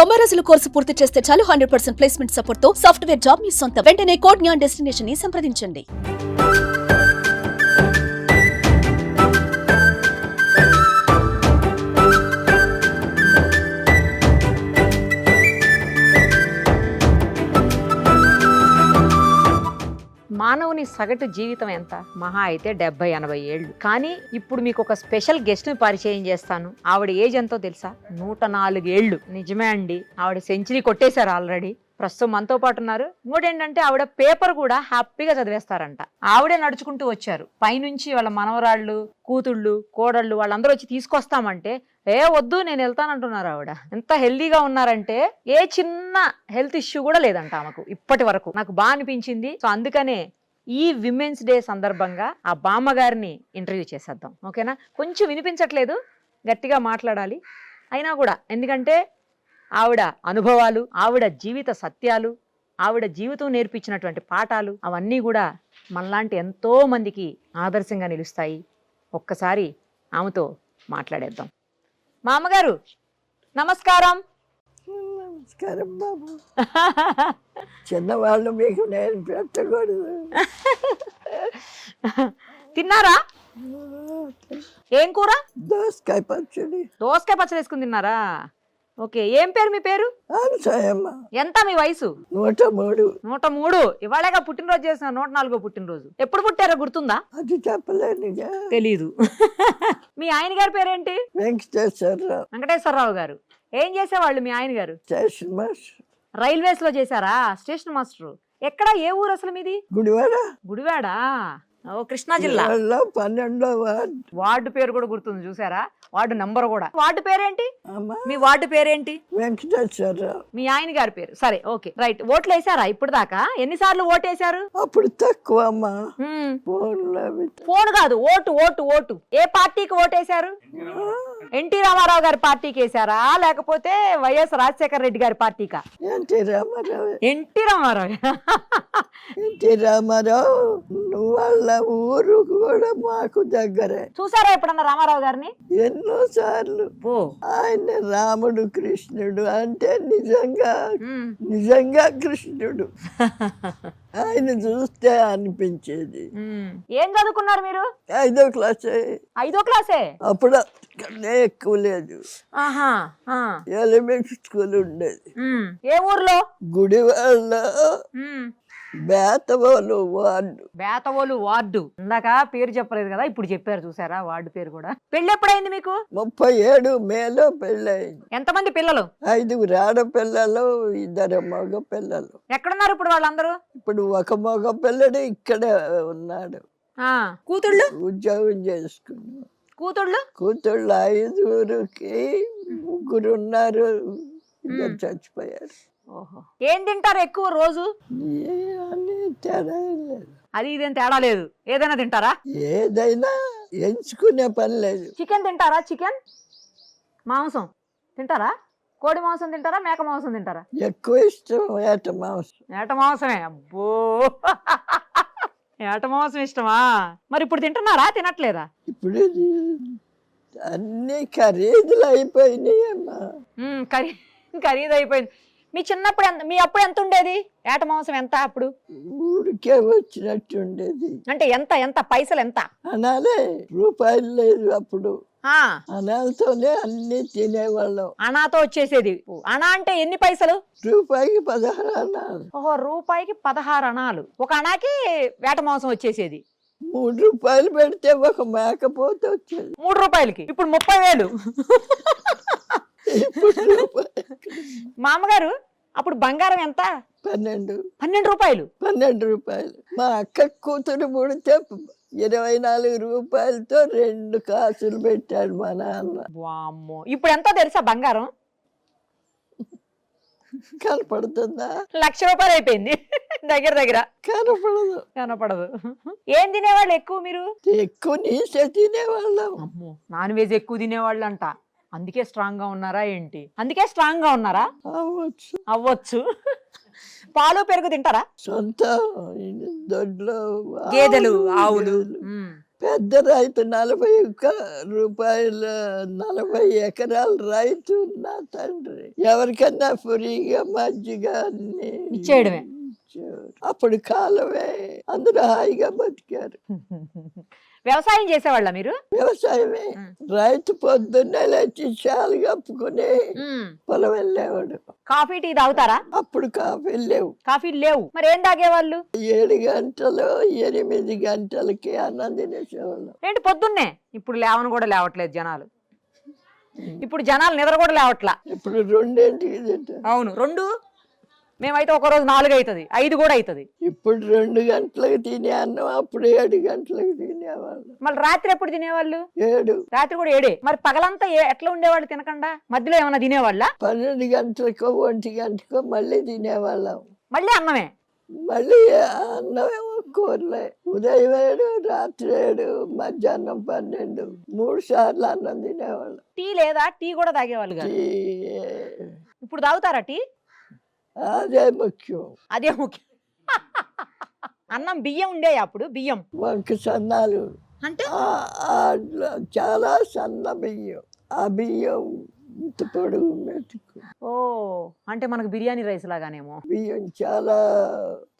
90 రోజుల కోర్సు పూర్తి చేస్తే చాలు 100% ప్లేస్మెంట్ సపోర్ట్ తో సాఫ్ట్వేర్ జాబ్ మీ సొంతం. వెంటనే కోడ్ జ్ఞాన్ డెస్టినేషన్ ని సంప్రదించండి. మానవుని సగటు జీవితం ఎంత? మహా అయితే 70-80 ఏళ్ళు. కానీ ఇప్పుడు మీకు ఒక స్పెషల్ గెస్ట్ ని పరిచయం చేస్తాను. ఆవిడ ఏజ్ ఎంతో తెలుసా? 104 ఏళ్ళు. నిజమే అండి, ఆవిడ సెంచరీ కొట్టేశారు ఆల్రెడీ. ప్రస్తుతం మనతో పాటు ఉన్నారు. ఇంకోటేంటంటే ఆవిడ పేపర్ కూడా హ్యాపీగా చదివేస్తారంట. ఆవిడే నడుచుకుంటూ వచ్చారు. పైనుంచి వాళ్ళ మనవరాళ్ళు, కూతుళ్ళు, కోడళ్ళు వాళ్ళందరూ వచ్చి తీసుకొస్తామంటే వద్దు నేను వెళ్తానంటున్నారు. ఆవిడ ఎంత హెల్దీగా ఉన్నారంటే ఏ చిన్న హెల్త్ ఇష్యూ కూడా లేదంట ఆమెకు ఇప్పటి వరకు. నాకు బాగా అనిపించింది. సో అందుకనే ఈ విమెన్స్ డే సందర్భంగా ఆ బామ్మగారిని ఇంటర్వ్యూ చేసేద్దాం. ఓకేనా? కొంచెం వినిపించట్లేదు, గట్టిగా మాట్లాడాలి అయినా కూడా, ఎందుకంటే ఆవిడ అనుభవాలు, ఆవిడ జీవిత సత్యాలు, ఆవిడ జీవితం నేర్పించినటువంటి పాఠాలు అవన్నీ కూడా మనలాంటి ఎంతో మందికి ఆదర్శంగా నిలుస్తాయి. ఒక్కసారి ఆమెతో మాట్లాడేద్దాం. మా అమ్మగారు నమస్కారం. నమస్కారం బాబు. చిన్నవాళ్ళు మీకు నేను పెట్టకూడదు. తిన్నారా? ఏం కూర? దోసకాయ పచ్చడి. దోసకాయ పచ్చడి వేసుకుని తిన్నారా? ఓకే. ఏం పేరు మీ పేరు? అనసూయమ్మ. ఎంత మీ వయసు? 103. 103. ఇవాళగా పుట్టినరోజు చేసిన 104 పుట్టినరోజు. ఎప్పుడు పుట్టారో గుర్తుందా? అది చెప్పలేనుగా. తెలీదు. మీ ఆయన గారి పేరేంటి? వెంకటేశ్వరరావు. వెంకటేశ్వరరావు గారు. ఏం చేసేవాళ్ళు మీ ఆయన గారు? Station master. రైల్వేస్ లో చేశారా? Station master. ఎక్కడ? ఏ ఊరు అసలు మీది? గుడివాడ. గుడివాడ. ఓ కృష్ణా జిల్లా. 12వ వార్డు. వార్డు పేరు కూడా గుర్తుంది చూసారా? వార్డు నంబర్ కూడా. వార్డు పేరేంటి? అమ్మా మీ వార్డు పేరేంటి? వెంకటేశ్వరరావు. మీ ఆయన గారి పేరు. సరే, ఓకే, రైట్. ఓట్లు వేసారా ఇప్పుడు దాకా? ఎన్నిసార్లు ఓటేశారు? అప్పుడు తక్కువ అమ్మా. ఫోన్ కాదు, ఓటు ఓటు ఓటు. ఏ పార్టీకి ఓటేశారు? ఎన్టీ రామారావు గారి పార్టీకి వేసారా, లేకపోతే వైఎస్ రాజశేఖర రెడ్డి గారి పార్టీకా? N T Rama Rao. N T Rama Rao. N T Rama Rao వాళ్ళ ఊరు కూడా మాకు దగ్గరే. చూసారా ఎప్పుడన్నా రామారావు గారిని? ఎన్నో సార్లు. ఆయన రాముడు కృష్ణుడు అంటే నిజంగా కృష్ణుడు. ఆయన చూస్తే అనిపించేది. ఏం చదువుకున్నారు మీరు? 5వ క్లాసే. 5వ క్లాసే? అప్పుడు కన్నా ఎక్కువ లేదు. ఎలిమెంటరీ స్కూల్ ఉండేది. ఏ ఊర్లో? గుడివాళ్ళ బేతవోలు వార్డు. బేతవోలు వార్డు. ఇందాక పేరు చెప్పలేదు కదా, ఇప్పుడు చెప్పారు చూసారా వార్డు పేరు కూడా. పెళ్లి ఎప్పుడైంది మీకు? 37 మేలో పెళ్ళయింది. ఎంతమంది పిల్లలు? 5 ఆడపిల్లలు, 2 మగ పిల్లలు. ఎక్కడున్నారు ఇప్పుడు వాళ్ళందరూ? ఇప్పుడు ఒక మగ పిల్లడు ఇక్కడే ఉన్నాడు. కూతుళ్ళు? ఉద్యోగం చేసుకున్నాడు. కూతుళ్ళు? కూతుళ్ళు 5కి 3 ఉన్నారు, 2 చచ్చిపోయారు. ఓహో. ఏం తింటారు ఎక్కువ రోజు? తేడా లేదు. అది ఇదేం తేడా లేదు, ఏదైనా తింటారా? ఏదైనా ఎంచుకునే పని లేదు. చికెన్ తింటారా? చికెన్ మాంసం తింటారా? కోడి మాంసం తింటారా? మేక మాంసం తింటారా? ఎక్కువ ఇష్టం ఏట మాంసం. ఏట మాంసమే. అబ్బో, ఏట మాంసం ఇష్టమా? మరి ఇప్పుడు తింటున్నారా, తినట్లేదా? ఇప్పుడు అన్ని ఖరీదులు అయిపోయినాయి అమ్మా. ఖరీదు అయిపోయింది. మీ చిన్నప్పుడు మీ అప్పుడు ఎంత ఉండేది ఏట మాంసం? ఎంత అప్పుడు? ఊరికే వచ్చినట్టు ఉండేది. అంటే ఎంత ఎంత పైసలు ఎంత? అనాలే రూపాయలు లేదు అప్పుడు. అనాలతోనే అన్ని తినేవాళ్ళం. అనాతో వచ్చేసేది. అనా అంటే ఎన్ని పైసలు? రూపాయికి 16 అనాలు. ఓహో, రూపాయికి 16 అనాలు. ఒక అనాకి వేట మాంసం వచ్చేసేది. 3 రూపాయలు పెడితే ఒక మేకపోతే వచ్చేది. 3 రూపాయలకి ఇప్పుడు 30,000. మా అమ్మగారు అప్పుడు బంగారం ఎంత? 12 రూపాయలు. 12 రూపాయలు. మా అక్క కూతురు పుడితే 24 రూపాయలతో 2 కాసులు పెట్టాడు మా నాన్న. వామ్మో, ఇప్పుడు ఎంతో తెలుసా బంగారం? కనపడుతుందా? 1,00,000 రూపాయలు అయిపోయింది దగ్గర. కనపడదు. ఏం తినేవాళ్ళు ఎక్కువ మీరు? ఎక్కువ నీసే తినేవాళ్ళం. అమ్మో, నాన్ వెజ్ ఎక్కువ తినేవాళ్ళు అంట. అందుకే స్ట్రాంగ్ గా ఉన్నారా ఏంటి? అందుకే స్ట్రాంగ్ గా ఉన్నారా? అవ్వచ్చు. పాలు పెరుగు తింటారా? సొంత దొడ్లో గేదెలు, ఆవులు. పెద్ద రైతు 40 రూపాయలు 40 ఎకరాల రైతు నా తండ్రి. ఎవరికన్నా ఫ్రీగా మజ్జిగ అన్ని ఇచ్చేయడమే. ఇచ్చేవారు. అప్పుడు కాలమే అందరూ హాయిగా బతికారు. వ్యవసాయం చేసేవాళ్ళ మీరు? వ్యవసాయమే. రైతు పొద్దున్నే లేచి చాలు కప్పుకుని పొలం వెళ్ళేవాడు. కాఫీ టీ తాగుతారా? అప్పుడు కాఫీలు లేవు. కాఫీలు లేవు, మరి ఏం తాగేవాళ్ళు? 7 గంటలు 8 గంటలకి అన్నం తినేసేవాళ్ళం. ఏంటి పొద్దున్నే? ఇప్పుడు లేవను కూడా లేవట్లేదు జనాలు. ఇప్పుడు జనాలు నిద్ర కూడా లేవట్లా. ఇప్పుడు 2ంటికి తింటారు. అవును, 2. మేమైతే ఒక రోజు 4 అవుతుంది, 5 కూడా అవుతుంది. ఇప్పుడు 2 గంటలకు తినే అన్నం అప్పుడు 7 గంటలకు తినేవాళ్ళు. మళ్ళీ రాత్రి ఎప్పుడు తినేవాళ్ళు? 7. రాత్రి కూడా 7. మరి పగలంతా ఎట్లా ఉండేవాళ్ళు తినకుండా? మధ్యలో ఏమన్నా తినేవాళ్ళ? 12 గంటలకో 1 గంటకో మళ్ళీ తినేవాళ్ళం. మళ్ళీ అన్నమే? మళ్ళీ అన్నమేమో కూరలే. ఉదయం 7, రాత్రి 7, మధ్యాహ్నం 12, 3 సార్లు అన్నం తినేవాళ్ళం. టీ లేదా? టీ కూడా తాగేవాళ్ళు కాదు. ఇప్పుడు తాగుతారా టీ? అదే ముఖ్యం. అదే ముఖ్యం. అన్నం బియ్యం ఉండేవి అప్పుడు? బియ్యం వంక సన్నాలు అంటే చాలా సన్న బియ్యం. ఆ బియ్యం ఇంత పొడుగు మెతుకు. ఓ, అంటే మనకు బిర్యానీ రైస్ లాగానేమో. బియ్యం చాలా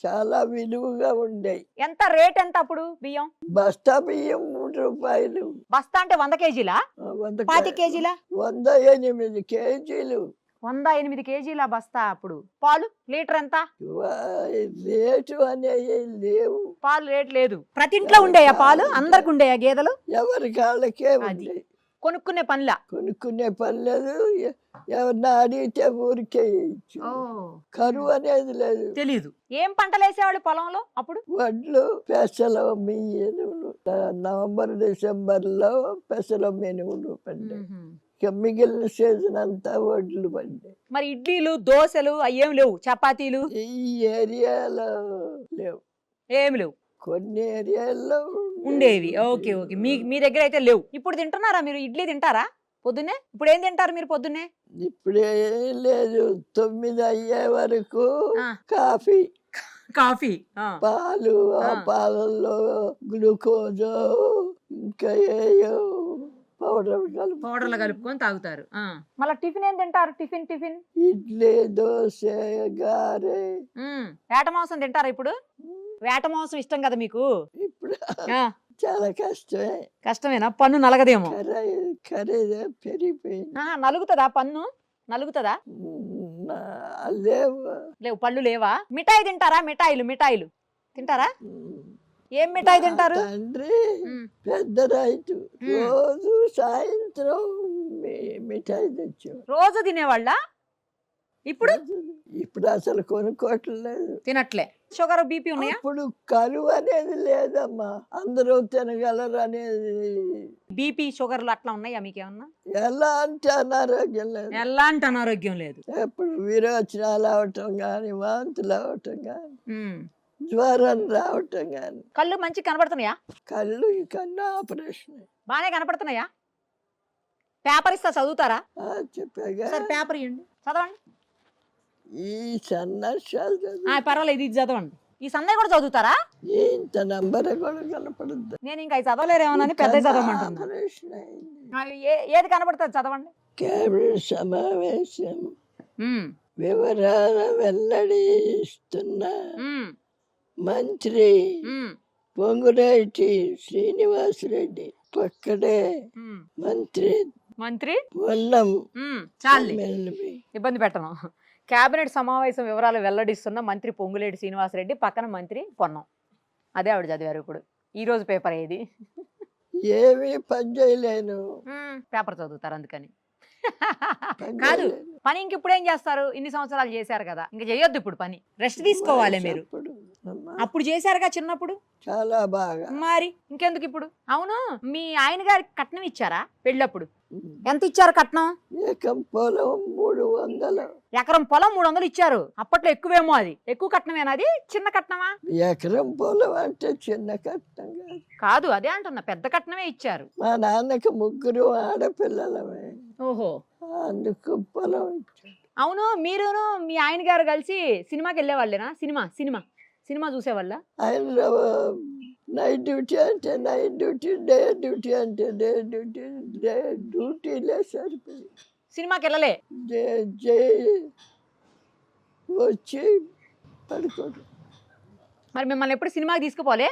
చాలా విలువగా ఉండేవి. ఎంత రేట్ ఎంత అప్పుడు బియ్యం? బస్తా బియ్యం 3 రూపాయలు. బస్తా అంటే 100 కేజీలా? 5 కేజీలా? 108 కేజీలు. 108 కేజీల బస్తా. అప్పుడు పాలు లీటర్ ఎంత? రేటు అనేవి లేవు. పాలు రేట్ లేదు. ప్రతి ఇంట్లో ఉండేయా పాలు? అందరికి ఉండేయా గేదెలు? ఎవరి కాళ్ళకే ఉండేవి. కొనుక్కునే పనిలా? కొనుక్కునే పని లేదు. ఎవరిని అడిగితే ఊరికే ఇచ్చు. కరువు అనేది లేదు. తెలీదు. ఏం పంటలు వేసేవాళ్ళు పొలంలో అప్పుడు? వడ్లు, పెసలు, మినుములు. నవంబర్ డిసెంబర్లో పెసలు మినుములు పండాయి. ఇక మిగిలిన సీజన్ అంతా వడ్లు పండాయి. మరి ఇడ్లీలు దోశలు అయ్యేం లేవు? చపాతీలు ఈ ఏరియాలో లేవు. ఏమి లేవు. కొన్ని ఏరియాల్లో ఉండేవి. Okay okay. మీ దగ్గర అయితే లేవు. ఇప్పుడు తింటున్నారా మీరు? ఇడ్లీ తింటారా పొద్దున్నే? ఇప్పుడు ఏం తింటారు మీరు పొద్దున్నే? ఇప్పుడే లేదు. 9 అయ్యే వరకు కాఫీ. కాఫీ, పాలు. ఆ పాలల్లో గ్లూకోజ్ ఇంకా ఏయో పౌడర్లు కలుపుకొని తాగుతారు. మళ్ళీ టిఫిన్ ఏం తింటారు? టిఫిన్ ఇడ్లీ, దోశ, గారె. వేట మాంసం తింటారా ఇప్పుడు? వేట మాంసం ఇష్టం కదా మీకు? ఇప్పుడు చాలా కష్టమే. కష్టమేనా? పన్ను నలగదేమో. ఖరీదు పెరిగిపోయింది. నలుగుతుందా పన్ను? నలుగుతుందా? లేవు. పళ్ళు లేవా? మిఠాయి తింటారా? మిఠాయిలు తింటారా? ఏం మిఠాయి తింటారు? తండ్రి పెద్ద రైతు. రోజు సాయంత్రం మిఠాయి తెచ్చారు. రోజు తినేవాళ్ళ? ఇప్పుడు అసలు కొనుక్కోవట్లేదు. తినట్లే. షుగర్ బీపీ ఉన్నాయా? ఇప్పుడు కరువు అనేది లేదమ్మా. అందరూ తినగలరు అనేది. బీపీ షుగర్లు అట్లా ఉన్నాయా మీకేమన్నా? ఎలాంటి అనారోగ్యం లేదు. ఎలాంటి అనారోగ్యం లేదు. ఎప్పుడు విరోచనాలు అవటం కానీ, వాంతులు అవటం కానీ, జ్వరం రావటం కానీ. కళ్ళు మంచి కనపడుతున్నాయా? కళ్ళు కన్నా ఆపరేషన్ బాగానే కనపడుతున్నాయా? పేపర్ ఇస్తా, చదువుతారా? చెప్పాగా. పేపర్ ఇవ్వండి, చదవండి. ఈ సన్నాసాలు పర్వాలేదు, ఇది చదవండి. ఈ సన్నయ్య కూడా చదువుతారా? ఇంత నంబర్ కూడా కనపడద్దు. నేను ఇంకా చదవలేరేమోనని పెద్ద చదవమంటున్నా. ఏది కనపడుతుంది చదవండి. కేబినెట్ సమావేశం వివరాలు వెల్లడిస్తున్న మంత్రి పొంగులేటి శ్రీనివాసరెడ్డి. పక్కడే మంత్రి పొన్నం. చాలు, ఇబ్బంది పెట్టను. కేబినెట్ సమావేశం వివరాలు వెల్లడిస్తున్న మంత్రి పొంగులేటి శ్రీనివాసరెడ్డి, పక్కన మంత్రి పొన్నం. అదే ఆవిడ చదివారు. ఇప్పుడు ఈ రోజు పేపర్ ఏది? ఏమీ పని చేయలేను. పేపర్ చదువుతారు అందుకని. కాదు, పని ఇంక ఇప్పుడు ఏం చేస్తారు? ఇన్ని సంవత్సరాలు చేశారు కదా, ఇంకా చేయొద్దు ఇప్పుడు పని. రెస్ట్ తీసుకోవాలి మీరు. అప్పుడు చేశారుగా చిన్నప్పుడు చాలా బాగా. మరి ఇంకెందుకు ఇప్పుడు? అవును, మీ ఆయన గారికి కట్నం ఇచ్చారా పెళ్ళప్పుడు? ఎంత ఇచ్చారు కట్నం? ఎకరం పొలం 300. ఎకరం పొలం 300 ఇచ్చారు. అప్పట్లో ఎక్కువేమో. అది ఎక్కువ కట్నమేనా? అది చిన్న కట్నమా? ఎకరం పొలం అంటే చిన్న కట్నం కాదు. అదే అంటున్నా, పెద్ద కట్నమే ఇచ్చారు. మా నాన్నకి 3 ఆడపిల్లలమే. ఓహో, అందుకు పొలం ఇచ్చారు. అవును, మీరును మీ ఆయన గారు కలిసి సినిమాకి వెళ్ళేవాళ్ళేనా? సినిమా చూసేవాళ్ళ? ఆయన నైట్ డ్యూటీ అంటే నైట్ డ్యూటీ, డే డ్యూటీ అంటే డే డ్యూటీ, డ్యూటీలే సరిపోయి సినిమాకి వెళ్ళలే? వచ్చి పడుకోడు. మరి మిమ్మల్ని ఎప్పుడు సినిమాకి తీసుకుపోలే?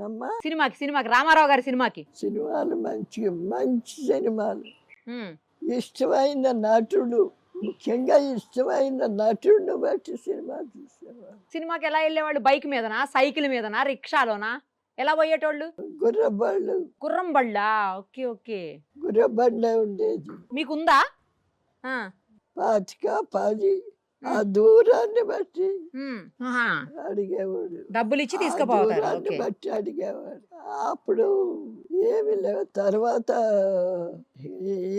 అమ్మా సినిమాకి రామారావు గారి సినిమాకి? సినిమాలు మంచి సినిమాలు, ఉమ్. ఇష్టమైన నటుడు, ముఖ్యంగా ఇష్టమైన నటుడిని బట్టి సినిమా చూసేవాళ్ళు. సినిమాకి ఎలా వెళ్ళేవాళ్ళు? బైక్ మీదనా, సైకిల్ మీదనా, రిక్షాలోనా, ఎలా పోయేటోళ్ళు? గుర్రబళ్ళు. గుర్రం బళ్ళా? Okay okay. గుర్రబళ్ళే ఉండేది. మీకుందా? 10 ఆ దూరాన్ని బట్టి అడిగేవాడు, డబ్బులు ఇచ్చి తీసుకుపోతారు. దూరాన్ని బట్టి అడిగేవాడు. అప్పుడు ఏమి లేవు. తర్వాత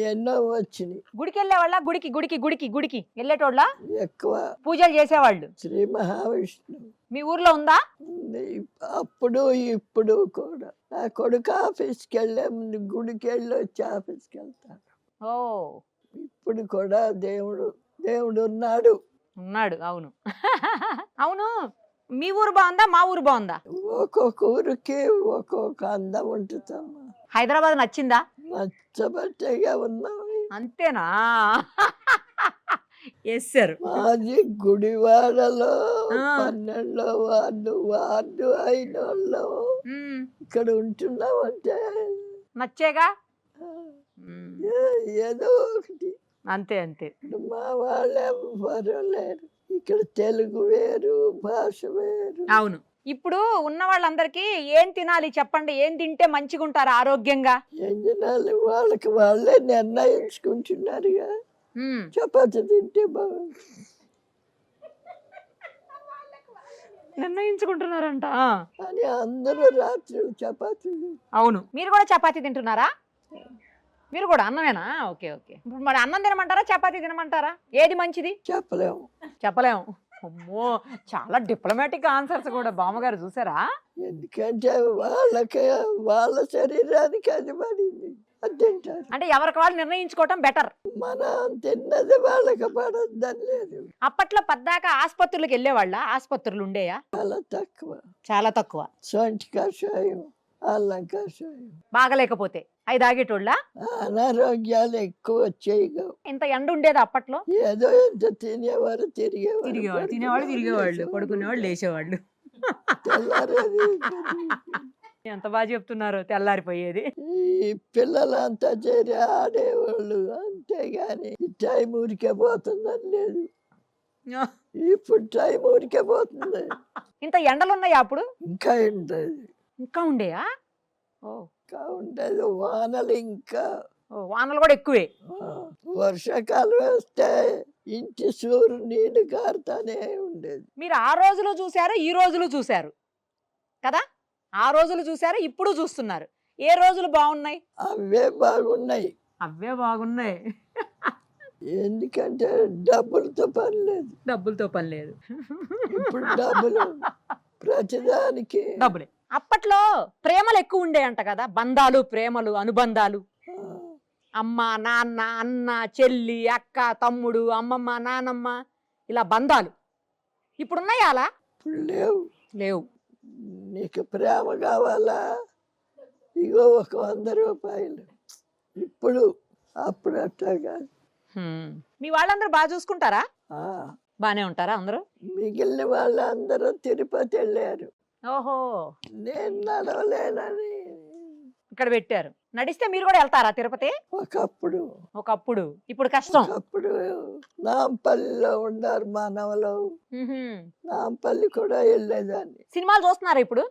ఎన్నో వచ్చినాయి. గుడికి వెళ్ళేవాళ్ళ? గుడికి వెళ్ళేటోళ్ళ? ఎక్కువ పూజలు చేసేవాళ్ళు. శ్రీ మహావిష్ణు మీ ఊర్లో ఉందా? ఉంది. అప్పుడు ఇప్పుడు కూడా నా కొడుకు ఆఫీస్కి వెళ్ళే ముందు గుడికి వెళ్ళి వచ్చి ఆఫీస్కి వెళ్తాడు. ఓ, ఇప్పుడు కూడా దేవుడు ఉన్నాడు. అవును. అవును, మీ ఊరు బాగుందా, మా ఊరు బాగుందా? ఒక్కొక్క ఊరికి ఒక్కొక్క అందం ఉంటుందమ్మా. హైదరాబాద్ నచ్చిందా? నచ్చబట్టేగా ఉన్నాం. అంతేనా? Yes sir. మాది గుడివాడలో 12వ వార్డు అయిన వాళ్ళు ఇక్కడ ఉంటున్నామంటే నచ్చేగా. ఏదో ఒకటి. అంతే. మా వాళ్ళే లేరు ఇక్కడ. తెలుగు వేరు, భాష వేరు. అవును. ఇప్పుడు ఉన్న వాళ్ళందరికీ ఏం తినాలి చెప్పండి? ఏం తింటే మంచిగా ఉంటారు ఆరోగ్యంగా? ఏం తినాలి వాళ్ళకి వాళ్ళే నిర్ణయించుకుంటున్నారుగా. చపాతి తింటే బాగుంటుంది నిర్ణయించుకుంటున్నారంట. అని అందరూ రాత్రి చపాతీ. అవును. మీరు కూడా చపాతీ తింటున్నారా? మీరు కూడా అన్నమేనా? ఓకే. ఇప్పుడు మరి అన్నం తినమంటారా, చపాతీ తినమంటారా? ఏది మంచిది? చెప్పలేము. అమ్మో, చాలా డిప్లొమాటిక్ ఆన్సర్స్ కూడా బామ్మగారు. చూసారా? ఎందుకంటే వాళ్ళ శరీరానికి అది పడింది, అది తింటారు. అంటే ఎవరికి వాళ్ళు నిర్ణయించుకోవటం బెటర్. మనం తిన్నది వాళ్ళకి పడద్దని లేదు. అప్పట్లో పద్దాక ఆసుపత్రులకు వెళ్ళేవాళ్ళ? ఆసుపత్రులు ఉండేయా? చాలా తక్కువ. చాలా. సొంటి కషాయం, అల్లం కషాయం. బాగలేకపోతే అవి తాగేటోళ్ళ? అనారోగ్యాలు ఎక్కువ వచ్చాయి. ఇంత ఎండ ఉండేది అప్పట్లో? ఏదో ఎంత తినేవారు, తిరిగేవాళ్ళు, పడుకునేవాళ్ళు, లేచేవాళ్ళు. ఎంత బాగా చెప్తున్నారు. తెల్లారిపోయేది. ఈ పిల్లలంతా చేరి ఆడేవాళ్ళు, అంతేగాని టైం ఊరికే పోతుందని లేదు. ఇప్పుడు టైం ఊరికే పోతుంది. ఇంత ఎండలు ఉన్నాయా అప్పుడు? ఇంకా ఉండేది. ఇంకా ఉండేయా? ఉండేది. వానలు వానలు కూడా ఎక్కువే. వర్షాకాలం వస్తే ఇంటి సూరు నీళ్లు కారుతానే ఉండేది. మీరు ఆ రోజులు చూశారు, ఈ రోజులు చూశారు కదా? ఆ రోజులు చూశారు, ఇప్పుడు చూస్తున్నారు. ఏ రోజులు బాగున్నాయి? అవే బాగున్నాయి. ఎందుకంటే డబ్బులతో పని లేదు. ఇప్పుడు డబ్బులు ప్రతిదానికి డబ్బులే. అప్పట్లో ప్రేమలు ఎక్కువ ఉండేయంట కదా? బంధాలు, ప్రేమలు, అనుబంధాలు. అమ్మ, నాన్న, అన్న, చెల్లి, అక్క, తమ్ముడు, అమ్మమ్మ, నానమ్మ, ఇలా బంధాలు. ఇప్పుడున్నాయా అలా? లేవు. నీకు ప్రేమ కావాలా? ఇగో ఒక 100 రూపాయలు. అప్పుడు అట్లా కాదు. మీ వాళ్ళందరూ బాగా చూసుకుంటారా? బానే ఉంటారా అందరూ? మిగిలిన వాళ్ళందరూ తిరుపతి వెళ్ళారు. ఓహో, నేను నడవలేనని ఇక్కడ పెట్టారు. నడిస్తే మీరు కూడా వెళ్తారా తిరుపతి? ఒకప్పుడు. ఇప్పుడు కష్టం. అప్పుడు నాంపల్లిలో ఉన్నారు మానవలో. నాంపల్లి కూడా వెళ్ళేదాన్ని. సినిమాలు చూస్తున్నారా ఇప్పుడు?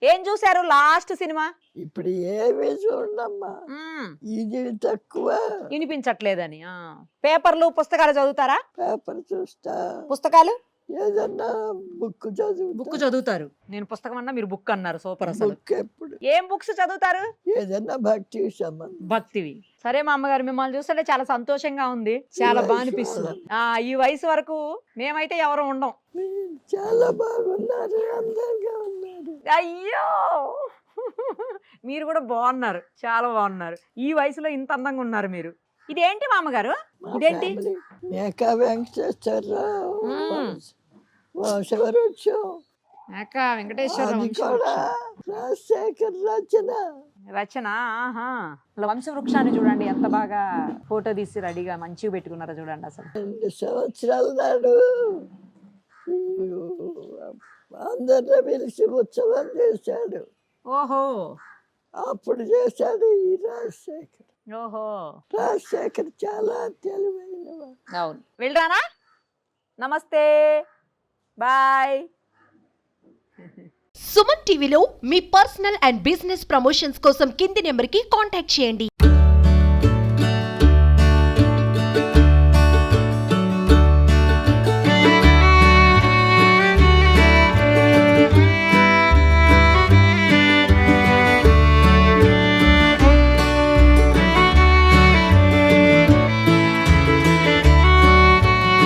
ఏం చూసారు లాస్ట్ సినిమా? ఇప్పుడు ఏమీ చూడమ్మా, ఇది తక్కువ. వినిపించట్లేదని. పేపర్లు, పుస్తకాలు చదువుతారా? పేపర్ చూస్తా. పుస్తకాలు? ఏదన్నా బుక్ చదువుతారు. నేను పుస్తకం అన్నా, మీరు బుక్ అన్నారు. సూపర్. అసలు ఎప్పుడు ఏం బుక్స్ చదువుతారు? ఏదన్నా భక్తివి. సరే మా అమ్మగారు, మిమ్మల్ని చూస్తుంటే చాలా సంతోషంగా ఉంది. చాలా బాగా అనిపిస్తుంది. ఈ వయసు వరకు మేమైతే ఎవరు ఉండం. చాలా బాగున్నారు, అందంగా ఉన్నారు. అయ్యో, మీరు కూడా బాగున్నారు, చాలా బాగున్నారు. ఈ వయసులో ఇంత అందంగా ఉన్నారు మీరు. ఇదేంటి మా అమ్మగారు? ఇదేంటి? మేకా వెంకటేశ్వరరావు వంశవృక్షం. అక్క వెంకటేశ్వర అది కూడా రాజశేఖర్ రచన. రచన. ఆహా, వంశవృక్షాన్ని చూడండి ఎంత బాగా ఫోటో తీసి రెడీగా మంచిగా పెట్టుకున్నారో చూడండి అసలు. 2 సంవత్సరాల నాడు అందరిని పిలిచి ఉత్సవం చేశాడు. ఓహో అప్పుడు చేశాడు ఈ రాజశేఖర్. ఓహో రాజశేఖర్ చాలా తెలివైన వాడు. అవును. వెళ్ళరానా, నమస్తే, బాయ్. సుమన్ టీవీలో మీ పర్సనల్ అండ్ బిజినెస్ ప్రమోషన్స్ కోసం కింది నెంబర్కి కాంటాక్ట్ చేయండి.